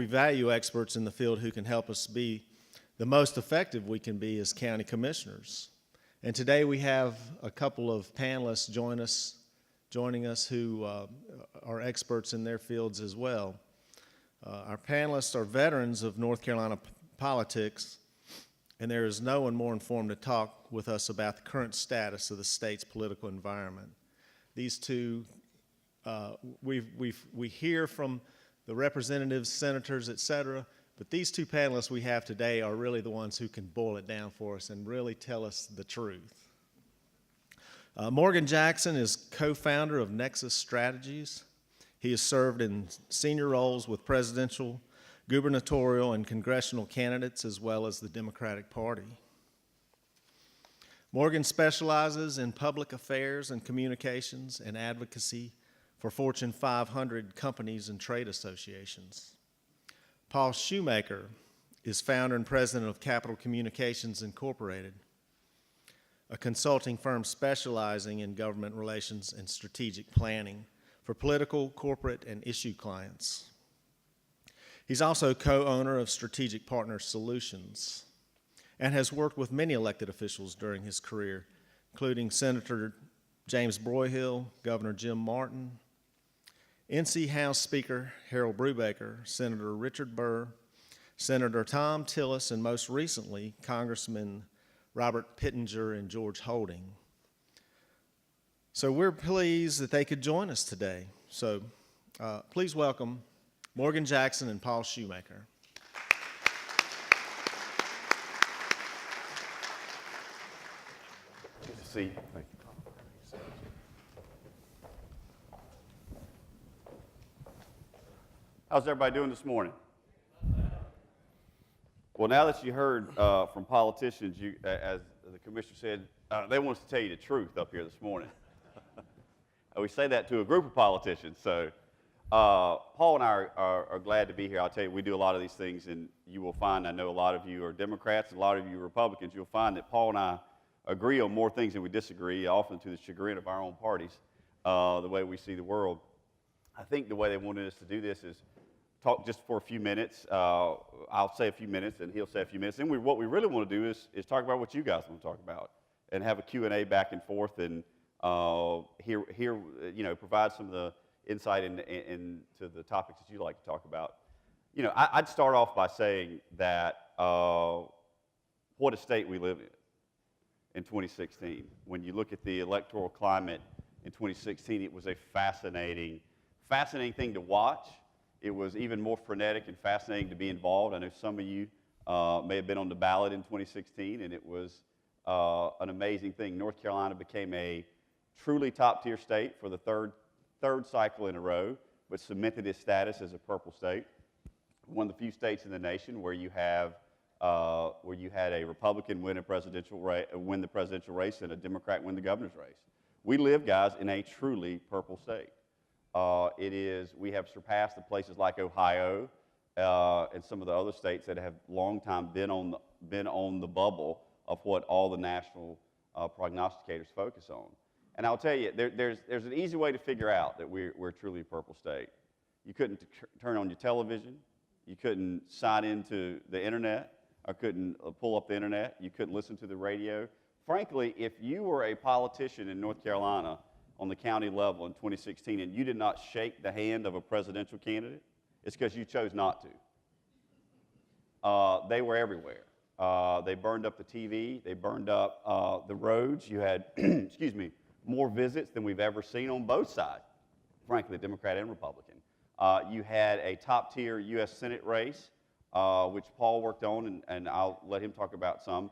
value experts in the field who can help us be the most effective we can be as county commissioners. And today we have a couple of panelists joining us who are experts in their fields as well. Our panelists are veterans of North Carolina politics, and there is no one more informed to talk with us about the current status of the state's political environment. These two, we hear from the representatives, senators, et cetera, but these two panelists we have today are really the ones who can boil it down for us and really tell us the truth. Morgan Jackson is co-founder of Nexus Strategies. He has served in senior roles with presidential, gubernatorial, and congressional candidates, as well as the Democratic Party. Morgan specializes in public affairs and communications and advocacy for Fortune 500 companies and trade associations. Paul Shumaker is founder and president of Capital Communications Incorporated, a consulting firm specializing in government relations and strategic planning for political, corporate, and issue clients. He's also co-owner of Strategic Partner Solutions and has worked with many elected officials during his career, including Senator James Broyhill, Governor Jim Martin, NC House Speaker Harold Brubaker, Senator Richard Burr, Senator Tom Tillis, and most recently, Congressman Robert Pittenger and George Holding. So we're pleased that they could join us today. So please welcome Morgan Jackson and Paul Shumaker. Good to see you. Thank you. How's everybody doing this morning? Well, now that you heard from politicians, as the commissioner said, they want us to tell you the truth up here this morning. We say that to a group of politicians. So Paul and I are glad to be here. I'll tell you, we do a lot of these things, and you will find, I know a lot of you are Democrats, a lot of you are Republicans. You'll find that Paul and I agree on more things than we disagree, often to the chagrin of our own parties, the way we see the world. I think the way they wanted us to do this is talk just for a few minutes. I'll say a few minutes, and he'll say a few minutes. Then what we really want to do is talk about what you guys want to talk about, and have a Q&A back and forth, and provide some of the insight into the topics that you like to talk about. I'd start off by saying that what a state we live in 2016. When you look at the electoral climate in 2016, it was a fascinating thing to watch. It was even more frenetic and fascinating to be involved. I know some of you may have been on the ballot in 2016, and it was an amazing thing. North Carolina became a truly top-tier state for the third cycle in a row, but cemented its status as a purple state. One of the few states in the nation where you had a Republican win the presidential race and a Democrat win the governor's race. We live, guys, in a truly purple state. We have surpassed the places like Ohio and some of the other states that have long time been on the bubble of what all the national prognosticators focus on. And I'll tell you, there's an easy way to figure out that we're truly a purple state. You couldn't turn on your television, you couldn't sign into the internet, or couldn't pull up the internet, you couldn't listen to the radio. Frankly, if you were a politician in North Carolina on the county level in 2016 and you did not shake the hand of a presidential candidate, it's because you chose not to. They were everywhere. They burned up the TV, they burned up the roads. You had, excuse me, more visits than we've ever seen on both sides, frankly, Democrat and Republican. You had a top-tier U.S. Senate race, which Paul worked on, and I'll let him talk about some.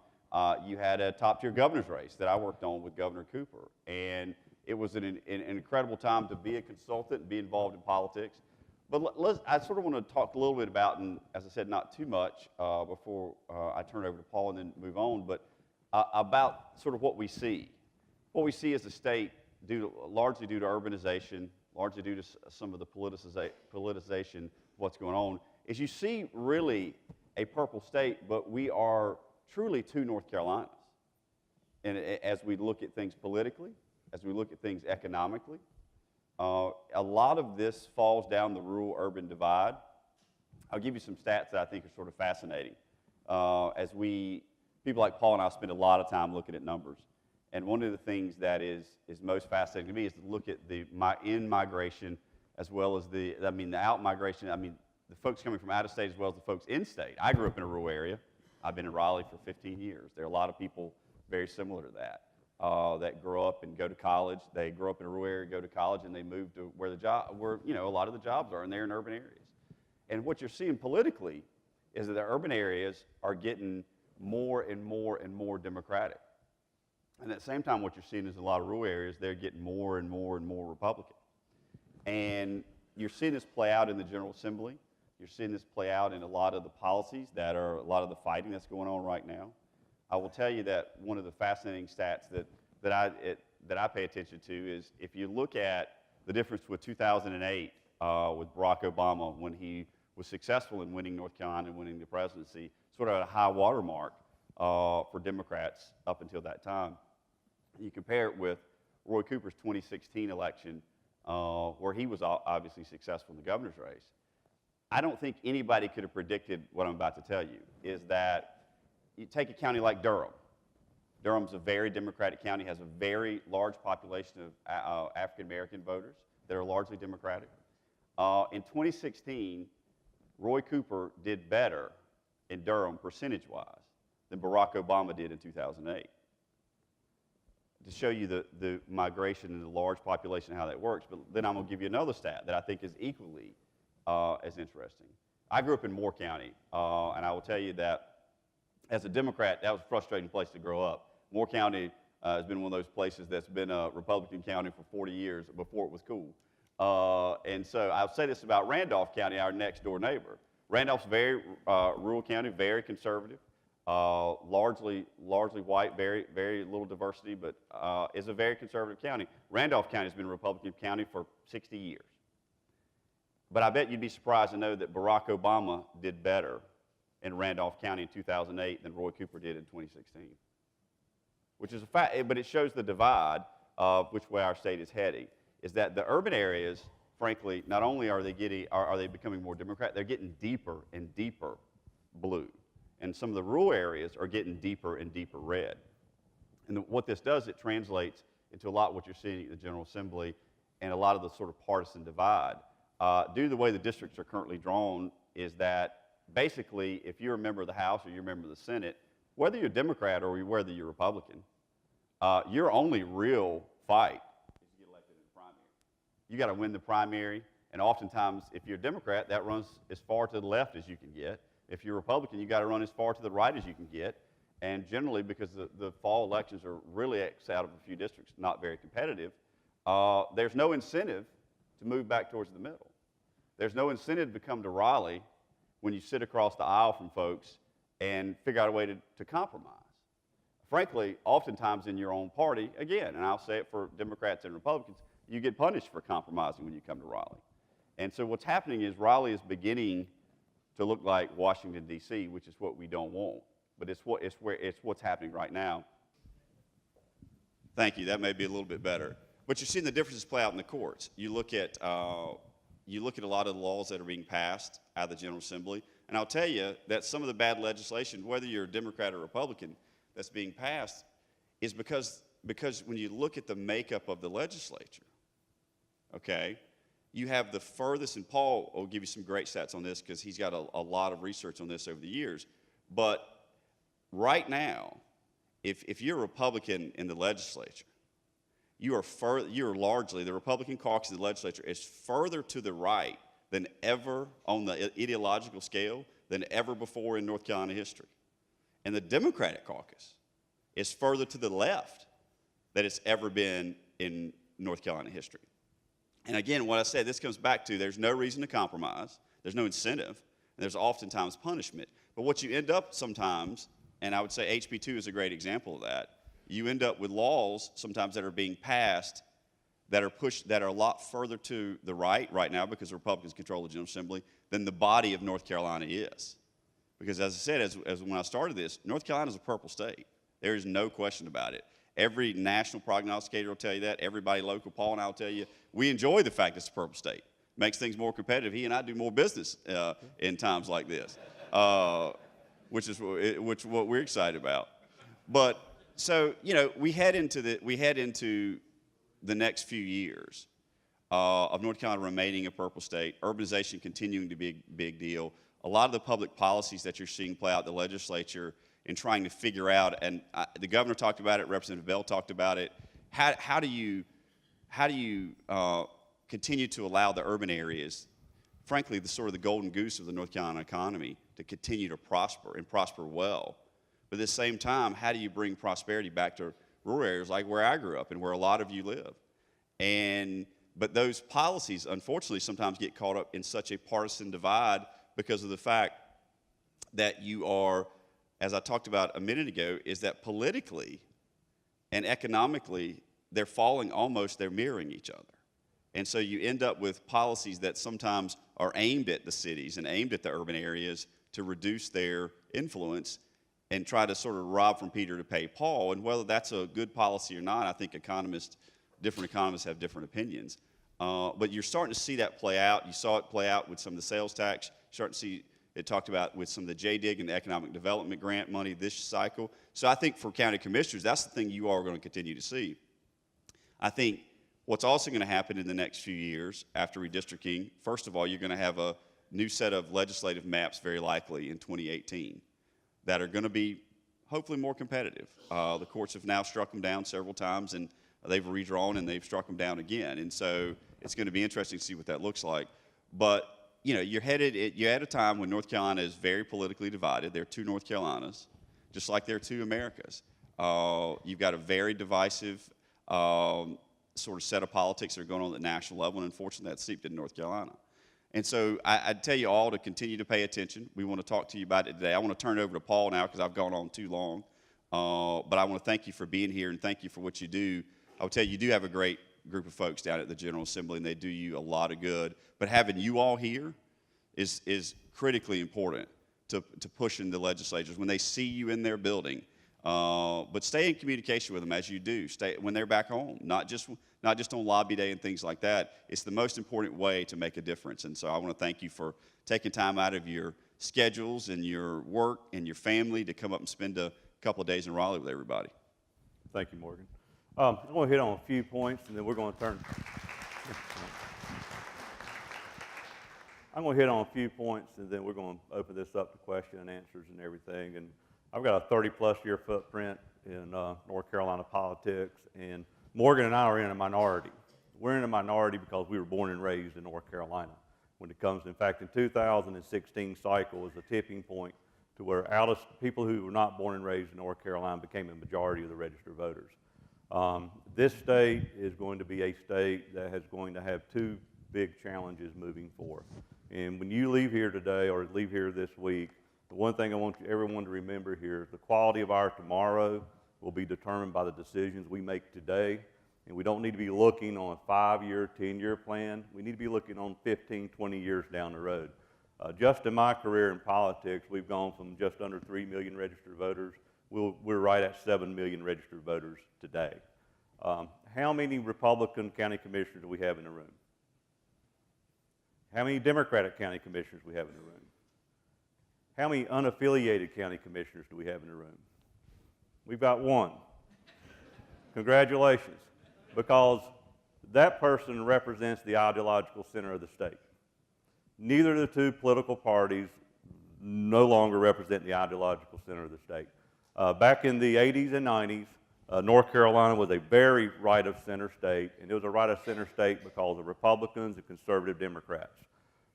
You had a top-tier governor's race that I worked on with Governor Cooper, and it was an incredible time to be a consultant and be involved in politics. But I sort of want to talk a little bit about, and as I said, not too much before I turn it over to Paul and then move on, but about sort of what we see. What we see as a state, largely due to urbanization, largely due to some of the politicization of what's going on, is you see really a purple state, but we are truly two North Carolinas. And as we look at things politically, as we look at things economically, a lot of this falls down the rural-urban divide. I'll give you some stats that I think are sort of fascinating. People like Paul and I spend a lot of time looking at numbers. And one of the things that is most fascinating to me is to look at the in-migration as well as the out-migration. I mean, the folks coming from out of state as well as the folks in state. I grew up in a rural area. I've been in Raleigh for 15 years. There are a lot of people very similar to that that grow up and go to college. They grow up in a rural area, go to college, and they move to where a lot of the jobs are, and they're in urban areas. And what you're seeing politically is that the urban areas are getting more and more and more Democratic. And at the same time, what you're seeing is a lot of rural areas, they're getting more and more and more Republican. And you're seeing this play out in the General Assembly. You're seeing this play out in a lot of the policies a lot of the fighting that's going on right now. I will tell you that one of the fascinating stats that I pay attention to is if you look at the difference with 2008 with Barack Obama when he was successful in winning North Carolina and winning the presidency, sort of a high watermark for Democrats up until that time. You compare it with Roy Cooper's 2016 election, where he was obviously successful in the governor's race. I don't think anybody could have predicted what I'm about to tell you, is that you take a county like Durham. Durham's a very Democratic county, has a very large population of African-American voters that are largely Democratic. In 2016, Roy Cooper did better in Durham, percentage-wise, than Barack Obama did in 2008. To show you the migration and the large population and how that works, but then I'm going to give you another stat that I think is equally as interesting. I grew up in Moore County, and I will tell you that as a Democrat, that was a frustrating place to grow up. Moore County has been one of those places that's been a Republican county for 40 years before it was cool. And so I'll say this about Randolph County, our next door neighbor. Randolph's a very rural county, very conservative, largely white, very, very little diversity, but is a very conservative county. Randolph County has been a Republican county for 60 years. But I bet you'd be surprised to know that Barack Obama did better in Randolph County in 2008 than Roy Cooper did in 2016. Which is a fact, but it shows the divide of which way our state is heading. Is that the urban areas, frankly, not only are they becoming more Democrat, they're getting deeper and deeper blue. And some of the rural areas are getting deeper and deeper red. And what this does, it translates into a lot of what you're seeing at the General Assembly and a lot of the sort of partisan divide. Due to the way the districts are currently drawn, is that basically, if you're a member of the House or you're a member of the Senate, whether you're a Democrat or whether you're a Republican, your only real fight is to get elected in the primary. You got to win the primary, and oftentimes, if you're a Democrat, that runs as far to the left as you can get. If you're a Republican, you got to run as far to the right as you can get. And generally, because the fall elections are really, out of a few districts, not very competitive, there's no incentive to move back towards the middle. There's no incentive to come to Raleigh when you sit across the aisle from folks and figure out a way to compromise. Frankly, oftentimes in your own party, again, and I'll say it for Democrats and Republicans, you get punished for compromising when you come to Raleigh. And so what's happening is Raleigh is beginning to look like Washington, D.C., which is what we don't want. But it's what's happening right now. Thank you. That may be a little bit better. But you're seeing the differences play out in the courts. You look at a lot of the laws that are being passed out of the General Assembly, and I'll tell you that some of the bad legislation, whether you're a Democrat or Republican, that's being passed, is because when you look at the makeup of the legislature, okay, you have the furthest, and Paul will give you some great stats on this because he's got a lot of research on this over the years, but right now, if you're a Republican in the legislature, you are largely, the Republican caucus of the legislature is further to the right than ever on the ideological scale than ever before in North Carolina history. And the Democratic caucus is further to the left than it's ever been in North Carolina history. And again, what I said, this comes back to there's no reason to compromise, there's no incentive, and there's oftentimes punishment. But what you end up sometimes, and I would say HB 2 is a great example of that, you end up with laws sometimes that are being passed that are a lot further to the right now because the Republicans control the General Assembly than the body of North Carolina is. Because as I said, as when I started this, North Carolina is a purple state. There is no question about it. Every national prognosticator will tell you that. Everybody local, Paul and I will tell you, we enjoy the fact it's a purple state. makes things more competitive. He and I do more business in times like this, which is what we're excited about. But so we head into the next few years of North Carolina remaining a purple state, urbanization continuing to be a big deal. A lot of the public policies that you're seeing play out in the legislature in trying to figure out, and the governor talked about it, Representative Bell talked about it. How do you continue to allow the urban areas, frankly, the sort of the golden goose of the North Carolina economy, to continue to prosper and prosper well? But at the same time, how do you bring prosperity back to rural areas like where I grew up and where a lot of you live? But those policies, unfortunately, sometimes get caught up in such a partisan divide because of the fact that you are, as I talked about a minute ago, is that politically and economically, they're mirroring each other. And so you end up with policies that sometimes are aimed at the cities and aimed at the urban areas to reduce their influence and try to sort of rob from Peter to pay Paul. And whether that's a good policy or not, I think different economists have different opinions. But you're starting to see that play out. You saw it play out with some of the sales tax. You're starting to see it talked about with some of the JDIG and the economic development grant money this cycle. So I think for county commissioners, that's the thing you are going to continue to see. I think what's also going to happen in the next few years after redistricting, first of all, you're going to have a new set of legislative maps very likely in 2018 that are going to be hopefully more competitive. The courts have now struck them down several times, and they've redrawn and they've struck them down again. And so it's going to be interesting to see what that looks like. But you're at a time when North Carolina is very politically divided. There are two North Carolinas, just like there are two Americas. You've got a very divisive sort of set of politics that are going on at the national level, and unfortunately that's seeped into North Carolina. And so I'd tell you all to continue to pay attention. We want to talk to you about it today. I want to turn it over to Paul now because I've gone on too long. But I want to thank you for being here and thank you for what you do. I will tell you, you do have a great group of folks down at the General Assembly, and they do you a lot of good. But having you all here is critically important to pushing the legislatures when they see you in their building. But stay in communication with them as you do. Stay when they're back home, not just on lobby day and things like that. It's the most important way to make a difference. And so I want to thank you for taking time out of your schedules and your work and your family to come up and spend a couple of days in Raleigh with everybody. Thank you, Morgan. I'm going to hit on a few points, and then we're going to turn. I'm going to hit on a few points, and then we're going to open this up to question and answers and everything. And I've got a 30-plus year footprint in North Carolina politics, and Morgan and I are in a minority. We're in a minority because we were born and raised in North Carolina. When it comes to, in fact, in 2016 cycle was a tipping point to where people who were not born and raised in North Carolina became a majority of the registered voters. This state is going to be a state that is going to have two big challenges moving forward. And when you leave here today or leave here this week, the one thing I want everyone to remember here is the quality of our tomorrow will be determined by the decisions we make today. And we don't need to be looking on a 5-year, 10-year plan. We need to be looking on 15, 20 years down the road. Just in my career in politics, we've gone from just under 3 million registered voters. We're right at 7 million registered voters today. How many Republican county commissioners do we have in the room? How many Democratic county commissioners do we have in the room? How many unaffiliated county commissioners do we have in the room? We've got one. Congratulations, because that person represents the ideological center of the state. Neither of the two political parties no longer represent the ideological center of the state. Back in the 80s and 90s, North Carolina was a very right-of-center state, and it was a right-of-center state because of Republicans and conservative Democrats.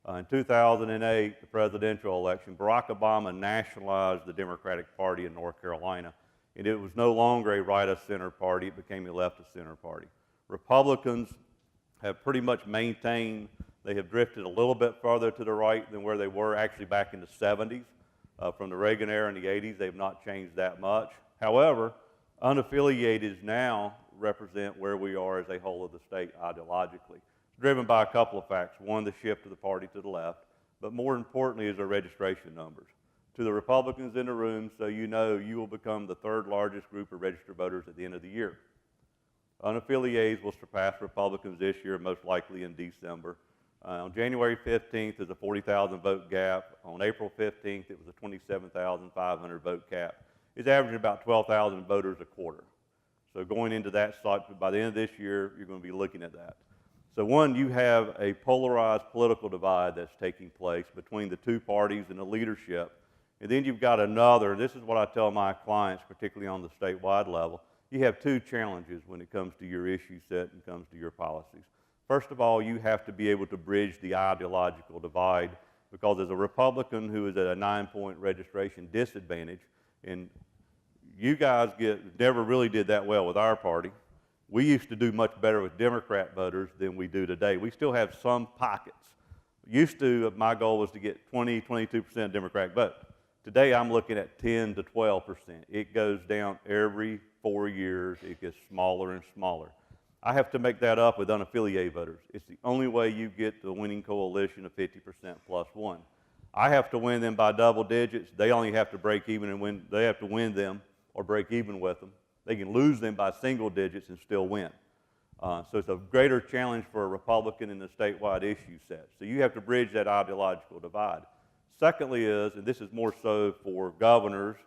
In 2008, the presidential election, Barack Obama nationalized the Democratic Party in North Carolina, and it was no longer a right-of-center party. It became a left-of-center party. Republicans have pretty much maintained. They have drifted a little bit farther to the right than where they were actually back in the 70s. From the Reagan era in the 80s, they've not changed that much. However, unaffiliated now represent where we are as a whole of the state ideologically. It's driven by a couple of facts. One, the shift of the party to the left, but more importantly is our registration numbers. To the Republicans in the room, so you know you will become the third largest group of registered voters at the end of the year. Unaffiliated will surpass Republicans this year, most likely in December. On January 15th, there's a 40,000 vote gap. On April 15th, it was a 27,500 vote cap. It's averaging about 12,000 voters a quarter. So going into that cycle, by the end of this year, you're going to be looking at that. So one, you have a polarized political divide that's taking place between the two parties and the leadership. And then you've got another, this is what I tell my clients, particularly on the statewide level, you have two challenges when it comes to your issue set and comes to your policies. First of all, you have to be able to bridge the ideological divide, because as a Republican who is at a 9-point registration disadvantage, and you guys never really did that well with our party. We used to do much better with Democrat voters than we do today. We still have some pockets. Used to, my goal was to get 20, 22% Democratic vote. Today, I'm looking at 10 to 12%. It goes down every 4 years. It gets smaller and smaller. I have to make that up with unaffiliated voters. It's the only way you get the winning coalition of 50% plus one. I have to win them by double digits. They only have to break even and win. They have to win them or break even with them. They can lose them by single digits and still win. So it's a greater challenge for a Republican in the statewide issue set. So you have to bridge that ideological divide. Secondly is, and this is more so for governors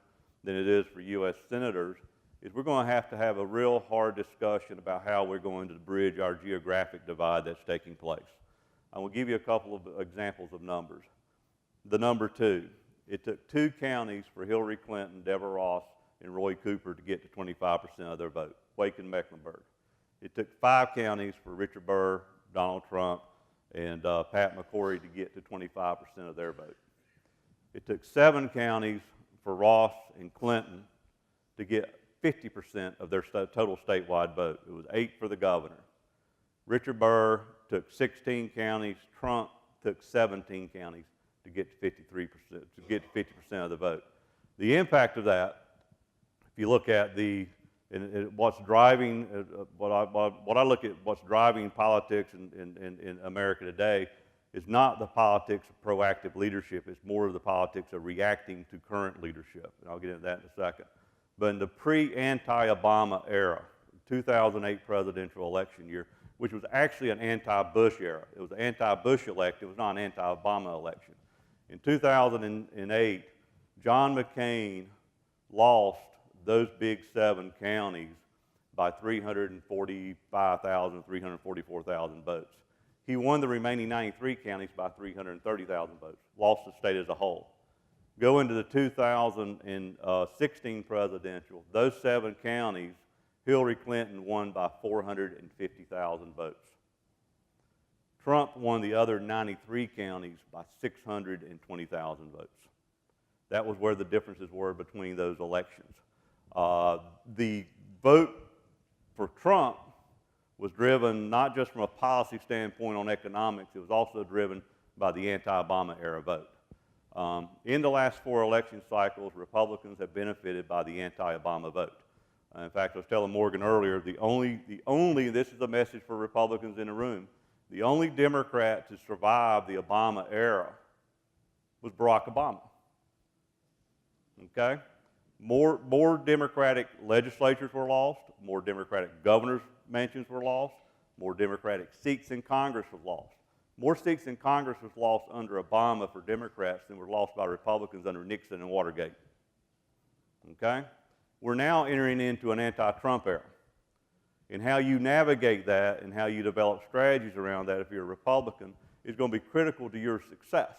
than it is for U.S. senators, is we're going to have a real hard discussion about how we're going to bridge our geographic divide that's taking place. I will give you a couple of examples of numbers. The number 2, it took 2 counties for Hillary Clinton, Deborah Ross, and Roy Cooper to get to 25% of their vote, Wake and Mecklenburg. It took 5 counties for Richard Burr, Donald Trump, and Pat McCrory to get to 25% of their vote. It took 7 counties for Ross and Clinton to get 50% of their total statewide vote. It was 8 for the governor. Richard Burr took 16 counties. Trump took 17 counties to get to 53%, to get to 50% of the vote. The impact of that, if you look at what's driving, what I look at what's driving politics in America today is not the politics of proactive leadership. It's more of the politics of reacting to current leadership, and I'll get into that in a second. But in the pre-anti-Obama era, 2008 presidential election year, which was actually an anti-Bush era. It was an anti-Bush election. It was not an anti-Obama election. In 2008, John McCain lost those big 7 counties by 345,000, 344,000 votes. He won the remaining 93 counties by 330,000 votes, lost the state as a whole. Go into the 2016 presidential, those 7 counties, Hillary Clinton won by 450,000 votes. Trump won the other 93 counties by 620,000 votes. That was where the differences were between those elections. The vote for Trump was driven not just from a policy standpoint on economics, it was also driven by the anti-Obama era vote. In the last 4 election cycles, Republicans have benefited by the anti-Obama vote. In fact, I was telling Morgan earlier, the only, this is a message for Republicans in the room, the only Democrat to survive the Obama era was Barack Obama. Okay? More Democratic legislatures were lost, more Democratic governors' mansions were lost, more Democratic seats in Congress were lost. More seats in Congress was lost under Obama for Democrats than were lost by Republicans under Nixon and Watergate. Okay? We're now entering into an anti-Trump era. And how you navigate that and how you develop strategies around that if you're a Republican is going to be critical to your success.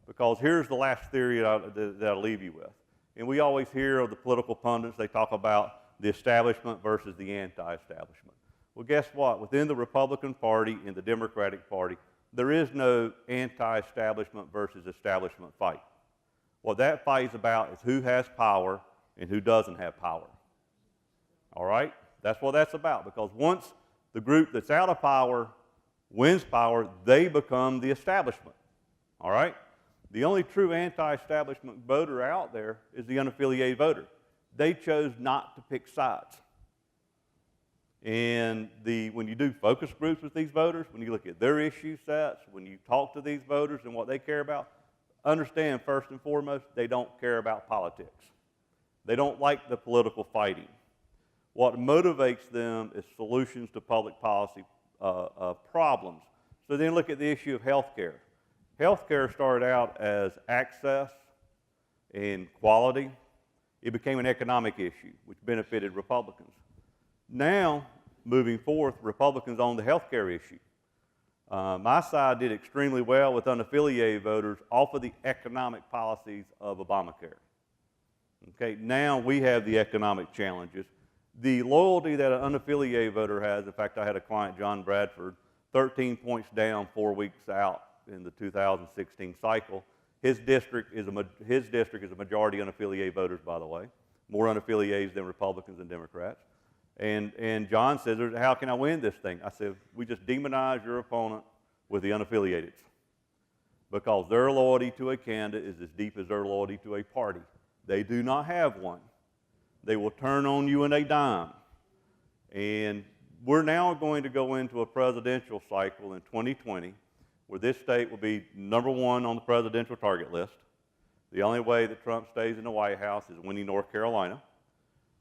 Because here's the last theory that I'll leave you with. And we always hear of the political pundits, they talk about the establishment versus the anti-establishment. Well, guess what? Within the Republican Party and the Democratic Party, there is no anti-establishment versus establishment fight. What that fight is about is who has power and who doesn't have power. All right? That's what that's about, because once the group that's out of power wins power, they become the establishment. All right? The only true anti-establishment voter out there is the unaffiliated voter. They chose not to pick sides. And when you do focus groups with these voters, when you look at their issue sets, when you talk to these voters and what they care about, understand first and foremost, they don't care about politics. They don't like the political fighting. What motivates them is solutions to public policy problems, So then look at the issue of health care. Health care started out as access and quality. It became an economic issue, which benefited Republicans. Now, moving forth, Republicans own the health care issue. My side did extremely well with unaffiliated voters off of the economic policies of Obamacare. Okay, now we have the economic challenges. The loyalty that an unaffiliated voter has, in fact, I had a client, John Bradford, 13 points down 4 weeks out in the 2016 cycle. His district is a majority unaffiliated voters, by the way, more unaffiliated than Republicans and Democrats. And John says, how can I win this thing? I said, we just demonize your opponent with the unaffiliated, because their loyalty to a candidate is as deep as their loyalty to a party. They do not have one. They will turn on you in a dime. And we're now going to go into a presidential cycle in 2020 where this state will be #1 on the presidential target list. The only way that Trump stays in the White House is winning North Carolina.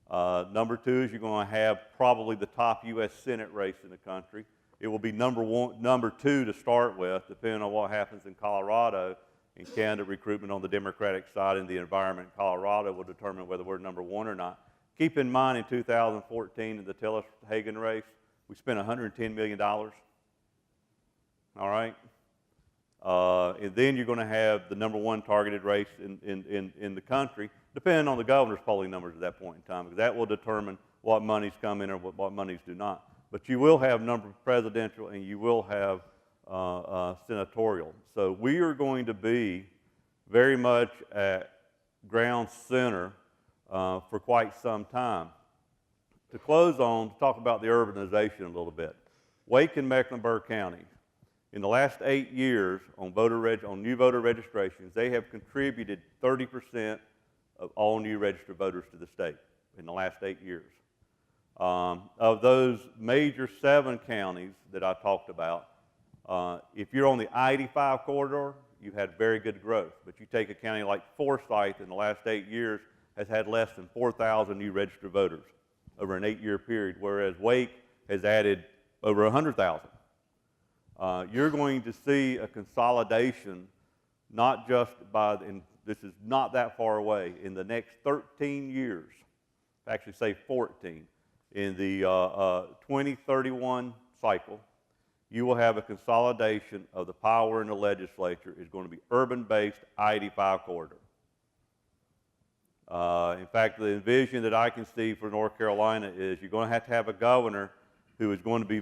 #2 is you're going to have probably the top U.S. Senate race in the country. It will be #2 to start with, depending on what happens in Colorado. And candidate recruitment on the Democratic side and the environment in Colorado will determine whether we're #1 or not. Keep in mind, in 2014, in the Tillis-Hagen race, we spent $110 million. All right? And then you're going to have the #1 targeted race in the country, depending on the governor's polling numbers at that point in time, because that will determine what monies come in or what monies do not. But you will have presidential and you will have senatorial. So we are going to be very much at ground center for quite some time. To close on, to talk about the urbanization a little bit. Wake and Mecklenburg County, in the last 8 years on new voter registrations, they have contributed 30% of all new registered voters to the state in the last 8 years. Of those major 7 counties that I talked about, if you're on the I-85 corridor, you've had very good growth. But you take a county like Forsyth in the last 8 years has had less than 4,000 new registered voters over an 8-year period, whereas Wake has added over 100,000. You're going to see a consolidation, not just and this is not that far away, in the next 13 years, actually say 14, in the 2031 cycle, you will have a consolidation of the power in the legislature. Is going to be urban-based I-85 corridor. In fact, the vision that I can see for North Carolina is you're going to have a governor who is going to be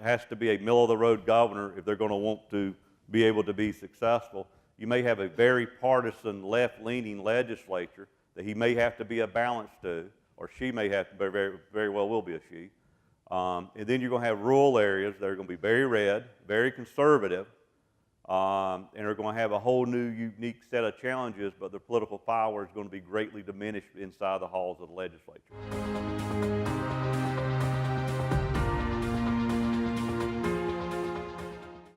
has to be a middle-of-the-road governor if they're going to want to be able to be successful. You may have a very partisan, left-leaning legislature that he may have to be a balance to, or she may have to, very, very well will be a she. And then you're going to have rural areas that are going to be very red, very conservative, and are going to have a whole new, unique set of challenges, but their political power is going to be greatly diminished inside the halls of the legislature.